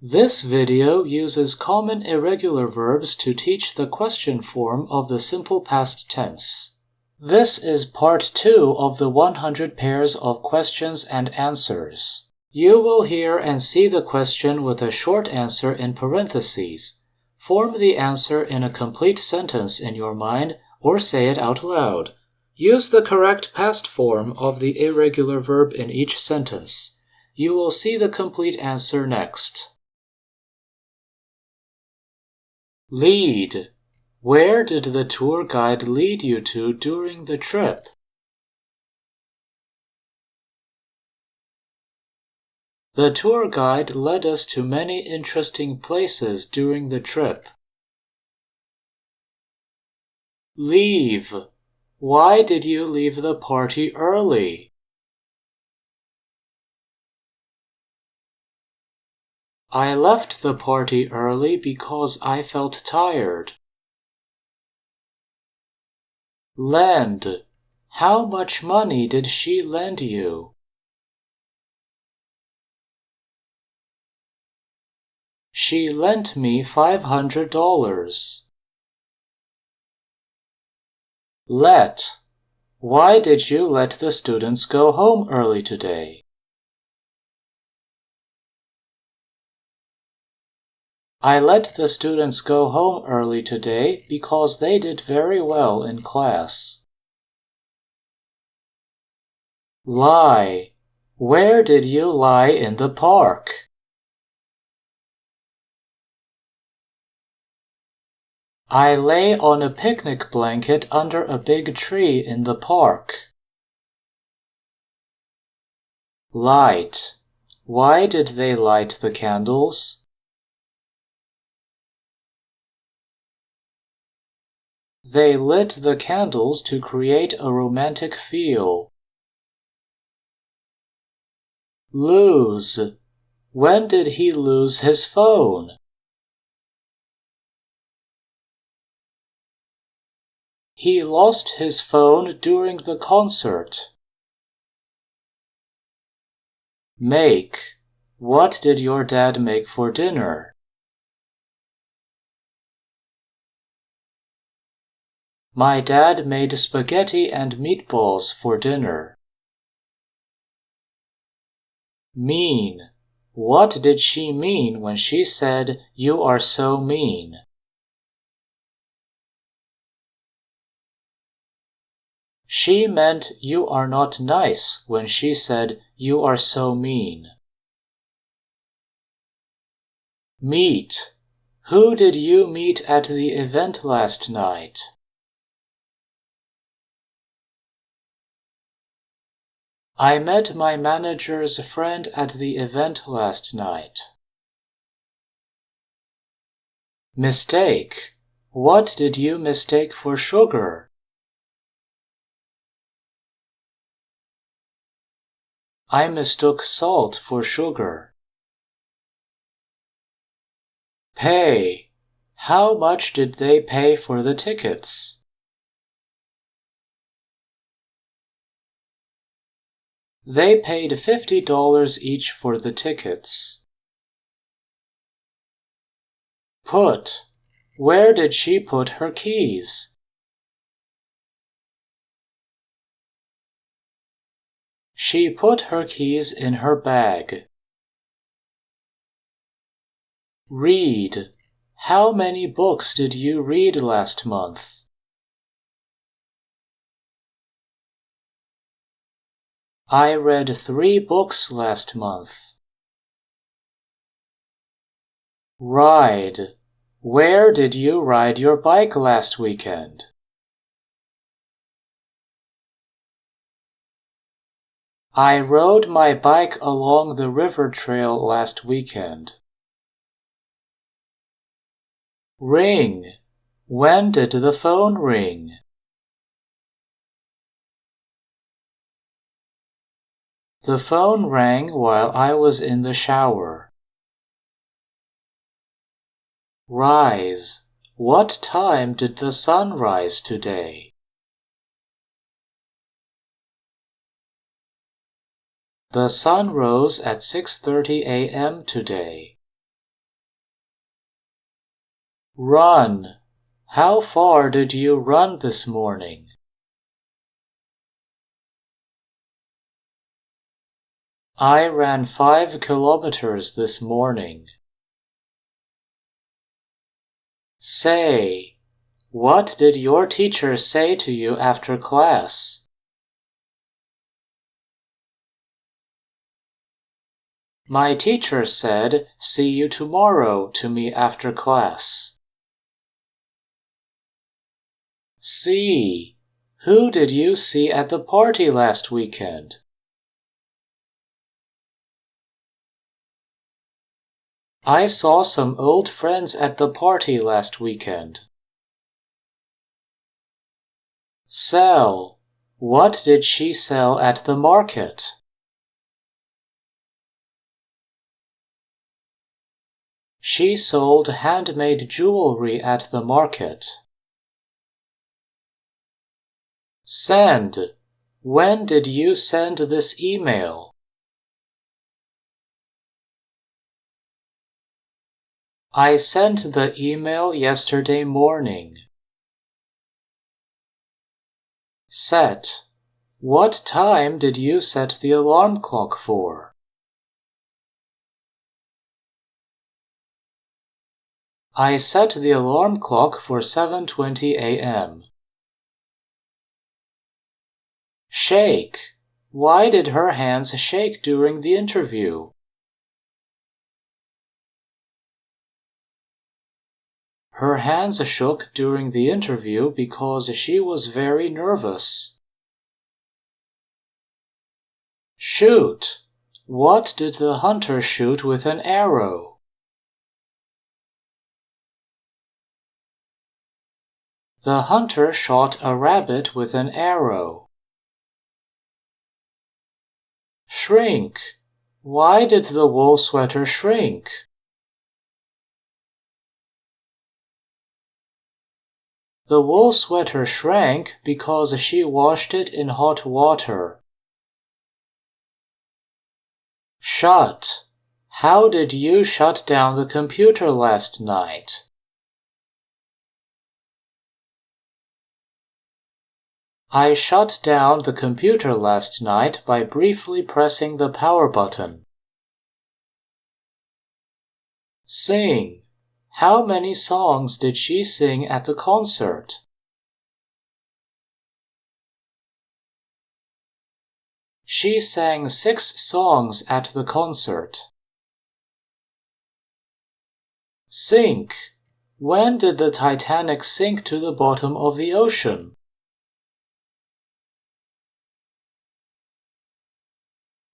This video uses common irregular verbs to teach the question form of the simple past tense. This is part 2 of the 100 pairs of questions and answers. You will hear and see the question with a short answer in parentheses. Form the answer in a complete sentence in your mind or say it out loud. Use the correct past form of the irregular verb in each sentence. You will see the complete answer next. Lead. Where did the tour guide lead you to during the trip? The tour guide led us to many interesting places during the trip. Leave. Why did you leave the party early? I left the party early because I felt tired. Lend. How much money did she lend you? She lent me $500. Let. Why did you let the students go home early today? I let the students go home early today because they did very well in class. Lie. Where did you lie in the park? I lay on a picnic blanket under a big tree in the park. Light. Why did they light the candles? They lit the candles to create a romantic feel. Lose. When did he lose his phone? He lost his phone during the concert. Make. What did your dad make for dinner? My dad made spaghetti and meatballs for dinner. Mean. What did she mean when she said, "You are so mean"? She meant you are not nice when she said, "You are so mean." Meet. Who did you meet at the event last night? I met my manager's friend at the event last night. Mistake. What did you mistake for sugar? I mistook salt for sugar. Pay. How much did they pay for the tickets? They paid $50 each for the tickets. Put. Where did she put her keys? She put her keys in her bag. Read. How many books did you read last month? I read 3 books last month. Ride. Where did you ride your bike last weekend? I rode my bike along the river trail last weekend. Ring. When did the phone ring? The phone rang while I was in the shower. Rise. What time did the sun rise today? The sun rose at 6:30 a.m. today. Run. How far did you run this morning? I ran 5 kilometers this morning. Say. What did your teacher say to you after class? My teacher said, "See you tomorrow" to me after class. See. Who did you see at the party last weekend? I saw some old friends at the party last weekend. Sell. What did she sell at the market? She sold handmade jewelry at the market. Send. When did you send this email? I sent the email yesterday morning. Set. What time did you set the alarm clock for? I set the alarm clock for 7:20 a.m. Shake. Why did her hands shake during the interview? Her hands shook during the interview because she was very nervous. Shoot. What did the hunter shoot with an arrow? The hunter shot a rabbit with an arrow. Shrink. Why did the wool sweater shrink? The wool sweater shrank because she washed it in hot water. Shut. How did you shut down the computer last night? I shut down the computer last night by briefly pressing the power button. Sing. How many songs did she sing at the concert? She sang 6 songs at the concert. Sink. When did the Titanic sink to the bottom of the ocean?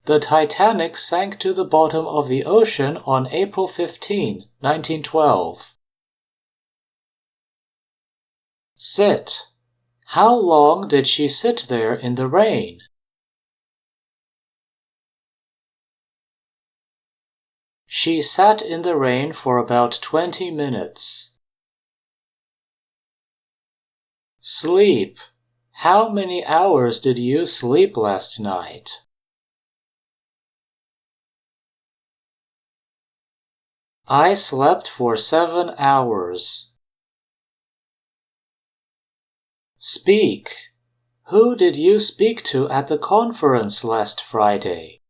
The Titanic sank to the bottom of the ocean on April 15, 1912. Sit. How long did she sit there in the rain? She sat in the rain for about 20 minutes. Sleep. How many hours did you sleep last night? I slept for 7 hours. Speak. Who did you speak to at the conference last Friday?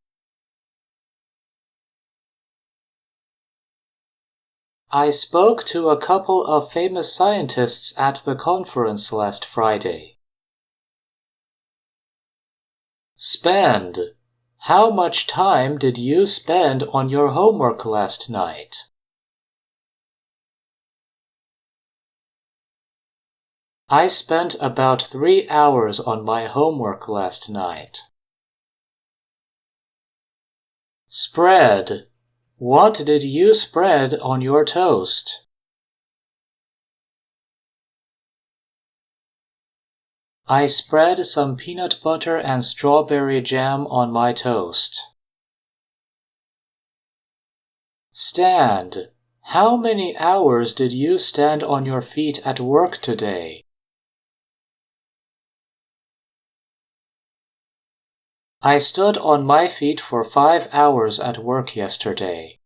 I spoke to a couple of famous scientists at the conference last Friday. Spend. How much time did you spend on your homework last night? I spent about 3 hours on my homework last night. Spread. What did you spread on your toast? I spread some peanut butter and strawberry jam on my toast. Stand. How many hours did you stand on your feet at work today? I stood on my feet for 5 hours at work yesterday.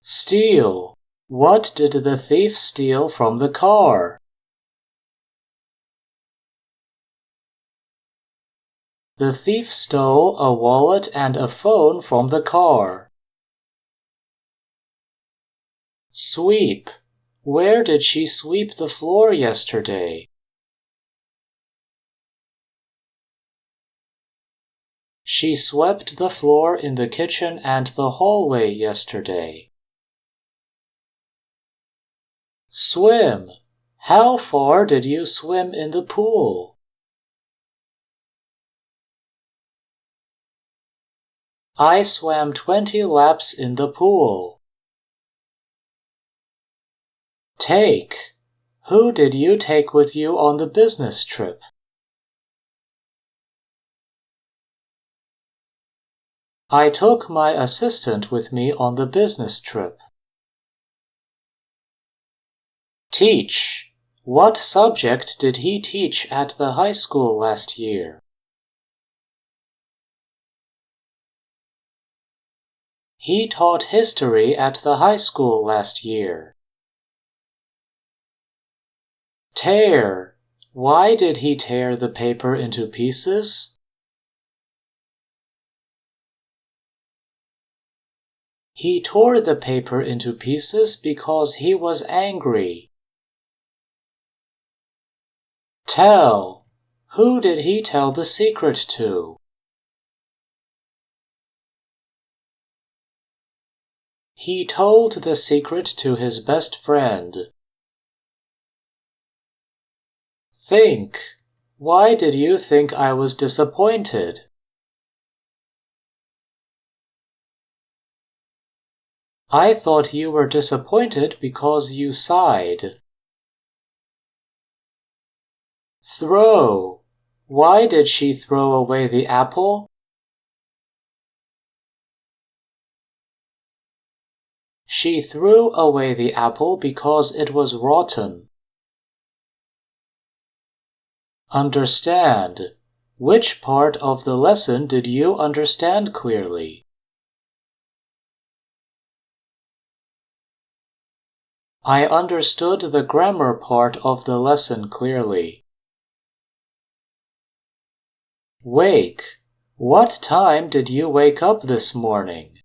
Steal. What did the thief steal from the car? The thief stole a wallet and a phone from the car. Sweep. Where did she sweep the floor yesterday? She swept the floor in the kitchen and the hallway yesterday. Swim. How far did you swim in the pool? I swam 20 laps in the pool. Take. Who did you take with you on the business trip? I took my assistant with me on the business trip. Teach. What subject did he teach at the high school last year? He taught history at the high school last year. Tear. Why did he tear the paper into pieces? He tore the paper into pieces because he was angry. Tell. Who did he tell the secret to? He told the secret to his best friend. Think. Why did you think I was disappointed? I thought you were disappointed because you sighed. Throw. Why did she throw away the apple? She threw away the apple because it was rotten. Understand. Which part of the lesson did you understand clearly? I understood the grammar part of the lesson clearly. Wake. What time did you wake up this morning?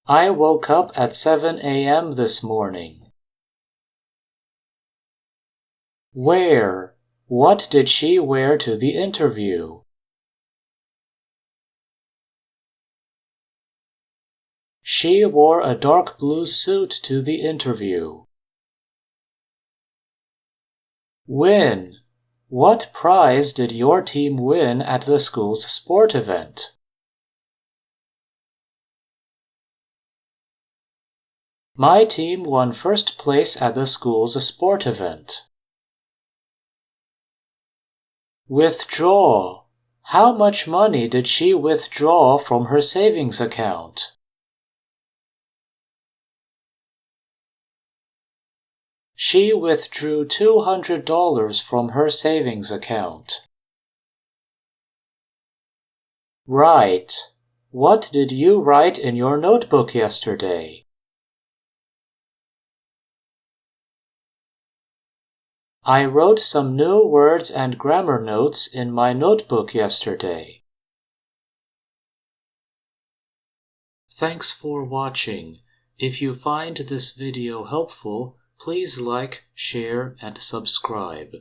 I woke up at 7 a.m. this morning. Wear. What did she wear to the interview? She wore a dark blue suit to the interview. Win. What prize did your team win at the school's sport event? My team won first place at the school's sport event. Withdraw. How much money did she withdraw from her savings account? She withdrew $200 from her savings account. Write. What did you write in your notebook yesterday? I wrote some new words and grammar notes in my notebook yesterday. Thanks for watching. If you find this video helpful, please like, share, and subscribe.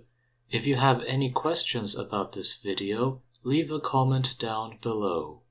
If you have any questions about this video, leave a comment down below.